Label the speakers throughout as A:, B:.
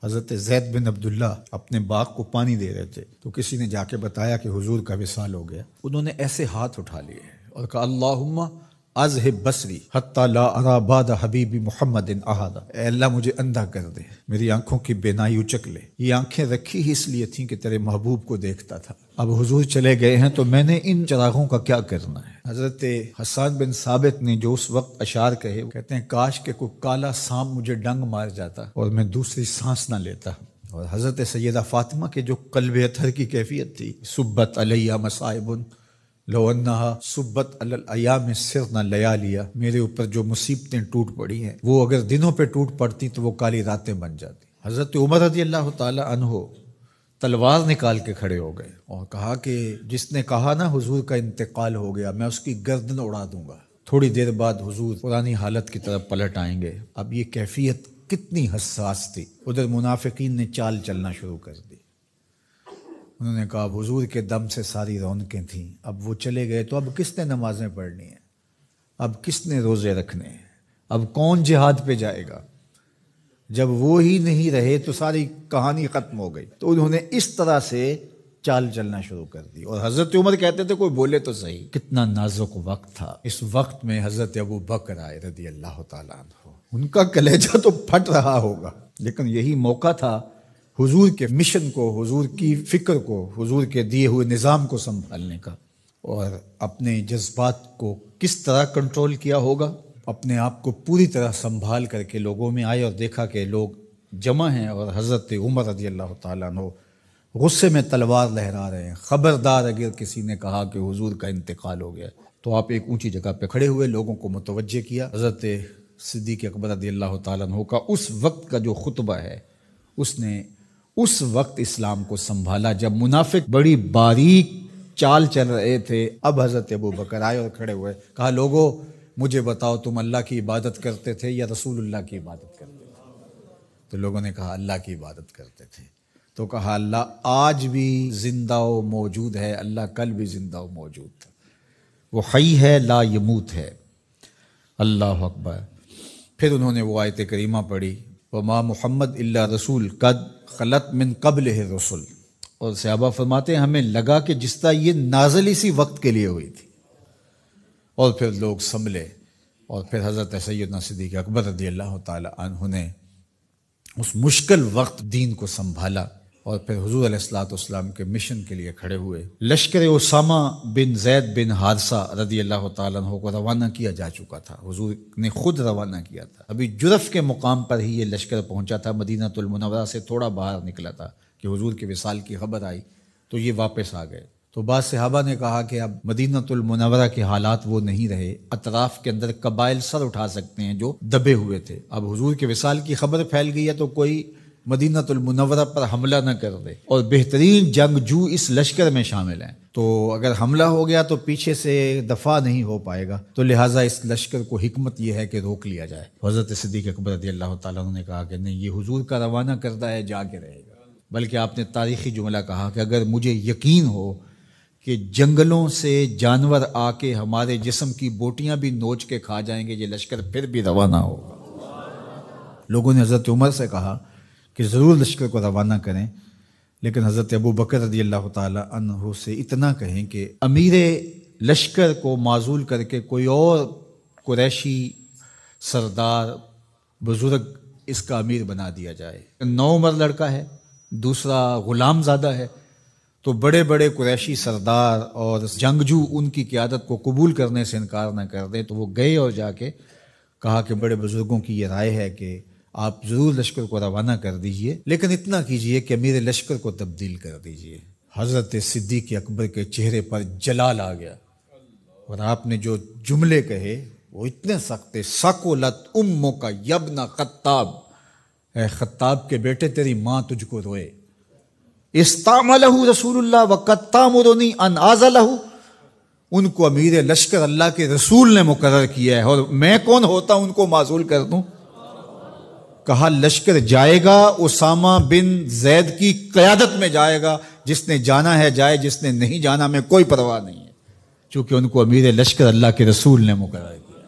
A: حضرت زید بن عبداللہ اپنے باغ کو پانی دے رہے تھے تو کسی نے جا کے بتایا کہ حضور کا وصال ہو گیا۔ انہوں نے ایسے ہاتھ اٹھا لیے اور کہا اللہم اذہب بصری حتی لا ارى بعد حبیبی محمد احدا، اے اللہ مجھے اندھا کر دے، میری آنکھوں کی بینائی اچک لے۔ یہ آنکھیں رکھی ہی اس لیے تھیں کہ تیرے محبوب کو دیکھتا تھا، اب حضور چلے گئے ہیں تو میں نے ان چراغوں کا کیا کرنا ہے۔ حضرت حسان بن ثابت نے جو اس وقت اشعار کہے، وہ کہتے ہیں کاش کہ کوئی کالا سانپ مجھے ڈنگ مار جاتا اور میں دوسری سانس نہ لیتا۔ اور حضرت سیدہ فاطمہ کے جو قلب اطہر کی کیفیت تھی، سبت علیہ مصائب لو انہا سبت علی الایام سرنا لیالیا، میرے اوپر جو مصیبتیں ٹوٹ پڑی ہیں وہ اگر دنوں پہ ٹوٹ پڑتی تو وہ کالی راتیں بن جاتی۔ حضرت عمر رضی اللہ تعالی عنہ تلوار نکال کے کھڑے ہو گئے اور کہا کہ جس نے کہا نا حضور کا انتقال ہو گیا میں اس کی گردن اڑا دوں گا۔ تھوڑی دیر بعد حضور پرانی حالت کی طرف پلٹ آئیں گے۔ اب یہ کیفیت کتنی حساس تھی، ادھر منافقین نے چال چلنا شروع کر دی۔ انہوں نے کہا حضور کے دم سے ساری رونقیں تھیں، اب وہ چلے گئے تو اب کس نے نمازیں پڑھنی ہیں، اب کس نے روزے رکھنے ہیں، اب کون جہاد پہ جائے گا؟ جب وہ ہی نہیں رہے تو ساری کہانی ختم ہو گئی۔ تو انہوں نے اس طرح سے چال چلنا شروع کر دی۔ اور حضرت عمر کہتے تھے کوئی بولے تو صحیح، کتنا نازک وقت تھا۔ اس وقت میں حضرت ابو بکر آئے رضی اللہ تعالیٰ عنہ، ان کا کلیجہ تو پھٹ رہا ہوگا، لیکن یہی موقع تھا حضور کے مشن کو، حضور کی فکر کو، حضور کے دیے ہوئے نظام کو سنبھالنے کا۔ اور اپنے جذبات کو کس طرح کنٹرول کیا ہوگا، اپنے آپ کو پوری طرح سنبھال کر کے لوگوں میں آئے اور دیکھا کہ لوگ جمع ہیں اور حضرت عمر رضی اللہ تعالیٰ عنہ غصے میں تلوار لہرا رہے ہیں۔ خبردار اگر کسی نے کہا کہ حضور کا انتقال ہو گیا تو آپ ایک اونچی جگہ پہ کھڑے ہوئے، لوگوں کو متوجہ کیا۔ حضرت صدیق اکبر رضی اللہ تعالیٰ عنہ کا اس وقت کا جو خطبہ ہے، اس نے اس وقت اسلام کو سنبھالا جب منافق بڑی باریک چال چل رہے تھے۔ اب حضرت ابو بکر آئے اور کھڑے ہوئے، کہا لوگوں مجھے بتاؤ تم اللہ کی عبادت کرتے تھے یا رسول اللہ کی عبادت کرتے تھے؟ تو لوگوں نے کہا اللہ کی عبادت کرتے تھے۔ تو کہا اللہ آج بھی زندہ و موجود ہے، اللہ کل بھی زندہ و موجود تھا، وہ حی ہے لا یموت ہے۔ اللہ اکبر۔ پھر انہوں نے وہ آیت کریمہ پڑھی وما محمد الا رسول قد خلت من قبلہ الرسل، اور صحابہ فرماتے ہیں ہمیں لگا کہ جس طرح یہ نازل اسی وقت کے لیے ہوئی تھی۔ اور پھر لوگ سنبھلے اور پھر حضرت سیدنا صدیق اکبر رضی اللہ تعالی عنہ نے اس مشکل وقت دین کو سنبھالا اور پھر حضور علیہ الصلوۃ والسلام کے مشن کے لیے کھڑے ہوئے۔ لشکر اسامہ بن زید بن حارثہ رضی اللہ تعالیٰ عنہ کو روانہ کیا جا چکا تھا، حضور نے خود روانہ کیا تھا۔ ابھی جرف کے مقام پر ہی یہ لشکر پہنچا تھا، مدینہ المنورہ سے تھوڑا باہر نکلا تھا کہ حضور کے وصال کی خبر آئی تو یہ واپس آ گئے۔ تو بعض صحابہ نے کہا کہ اب مدینہ المنورہ کے حالات وہ نہیں رہے، اطراف کے اندر قبائل سر اٹھا سکتے ہیں جو دبے ہوئے تھے، اب حضور کے وصال کی خبر پھیل گئی ہے تو کوئی مدینہ المنورہ پر حملہ نہ کر دے، اور بہترین جنگجو اس لشکر میں شامل ہیں، تو اگر حملہ ہو گیا تو پیچھے سے دفاع نہیں ہو پائے گا، تو لہٰذا اس لشکر کو حکمت یہ ہے کہ روک لیا جائے۔ حضرت صدیق اکبر رضی اللہ تعالیٰ عنہ نے کہا کہ نہیں، یہ حضور کا روانہ کردہ ہے، جا کے رہے گا۔ بلکہ آپ نے تاریخی جملہ کہا کہ اگر مجھے یقین ہو کہ جنگلوں سے جانور آ کے ہمارے جسم کی بوٹیاں بھی نوچ کے کھا جائیں گے، یہ لشکر پھر بھی روانہ ہوگا۔ لوگوں نے حضرت عمر سے کہا کہ ضرور لشکر کو روانہ کریں، لیکن حضرت ابو بکر رضی اللہ تعالی عنہ سے اتنا کہیں کہ امیر لشکر کو معزول کر کے کوئی اور قریشی سردار بزرگ اس کا امیر بنا دیا جائے۔ 9 عمر لڑکا ہے، دوسرا غلام زادہ ہے، تو بڑے بڑے قریشی سردار اور جنگجو ان کی قیادت کو قبول کرنے سے انکار نہ کر دیں۔ تو وہ گئے اور جا کے کہا کہ بڑے بزرگوں کی یہ رائے ہے کہ آپ ضرور لشکر کو روانہ کر دیجئے، لیکن اتنا کیجئے کہ امیر لشکر کو تبدیل کر دیجئے۔ حضرت صدیق اکبر کے چہرے پر جلال آ گیا اور آپ نے جو جملے کہے وہ اتنے سخت تھے، ثقلت امک یبن خطاب، اے خطاب کے بیٹے تیری ماں تجھ کو روئے۔ استعملہ رسول اللہ وقد تامرنی ان اعزلہ، ان کو امیر لشکر اللہ کے رسول نے مقرر کیا ہے اور میں کون ہوتا ان کو معزول کر دوں؟ کہا لشکر جائے گا، اسامہ بن زید کی قیادت میں جائے گا، جس نے جانا ہے جائے، جس نے نہیں جانا میں کوئی پرواہ نہیں ہے، چونکہ ان کو امیر لشکر اللہ کے رسول نے مقرر کیا۔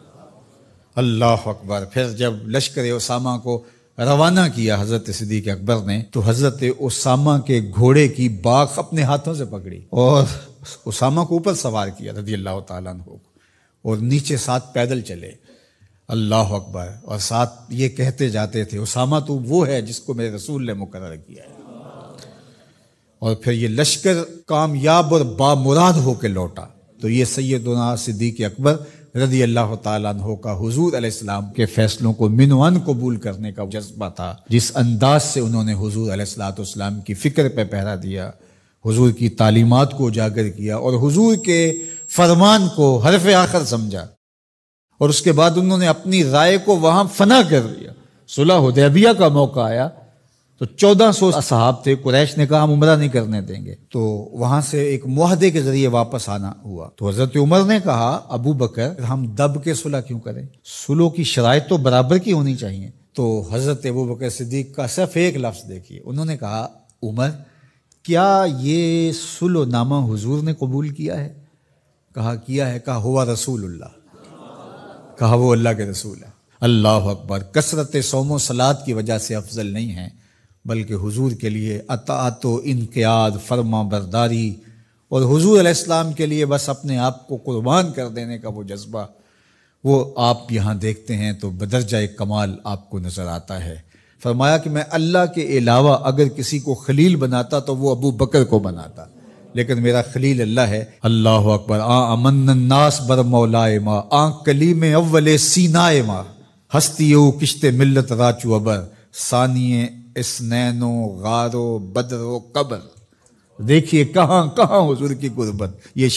A: اللہ اکبر۔ پھر جب لشکر اسامہ کو روانہ کیا حضرت صدیق اکبر نے تو حضرت اسامہ کے گھوڑے کی باک اپنے ہاتھوں سے پکڑی اور اسامہ کو اوپر سوار کیا رضی اللہ تعالیٰ عنہ کو، اور نیچے ساتھ پیدل چلے، اللہ اکبر، اور ساتھ یہ کہتے جاتے تھے اسامہ تو وہ ہے جس کو میرے رسول نے مقرر کیا ہے۔ اور پھر یہ لشکر کامیاب اور بامراد ہو کے لوٹا۔ تو یہ سیدنا صدیق اکبر رضی اللہ تعالیٰ عنہ کا حضور علیہ السلام کے فیصلوں کو من و عن قبول کرنے کا جذبہ تھا، جس انداز سے انہوں نے حضور علیہ السلام کی فکر پہ پہرا دیا، حضور کی تعلیمات کو اجاگر کیا اور حضور کے فرمان کو حرف آخر سمجھا، اور اس کے بعد انہوں نے اپنی رائے کو وہاں فنا کر دیا۔ صلح حدیبیہ کا موقع آیا تو 1400 اصحاب تھے، قریش نے کہا ہم عمرہ نہیں کرنے دیں گے، تو وہاں سے ایک معاہدے کے ذریعے واپس آنا ہوا۔ تو حضرت عمر نے کہا ابو بکر ہم دب کے صلح کیوں کریں، صلح کی شرائط تو برابر کی ہونی چاہیے۔ تو حضرت ابو بکر صدیق کا صرف ایک لفظ دیکھیے، انہوں نے کہا عمر کیا یہ صلح نامہ حضور نے قبول کیا ہے؟ کہا کیا ہے، کہا ہوا رسول اللہ، کہا وہ اللہ کے رسول ہے۔ اللہ اکبر، کثرت صوم و صلات کی وجہ سے افضل نہیں ہے، بلکہ حضور کے لیے اطاعت و انقیاد، فرما برداری، اور حضور علیہ السلام کے لیے بس اپنے آپ کو قربان کر دینے کا وہ جذبہ، وہ آپ یہاں دیکھتے ہیں تو بدرجہ کمال آپ کو نظر آتا ہے۔ فرمایا کہ میں اللہ کے علاوہ اگر کسی کو خلیل بناتا تو وہ ابو بکر کو بناتا، لیکن میرا خلیل اللہ ہے۔ اللہ اکبر، امن الناس بر مولائے ما، کلیم اول سینائے ما، ہستیو کشت ملت راچو ابر، ثانیے اسنین و غار و بدر و قبر۔ دیکھیے کہاں کہاں حضور کی قربت، یہ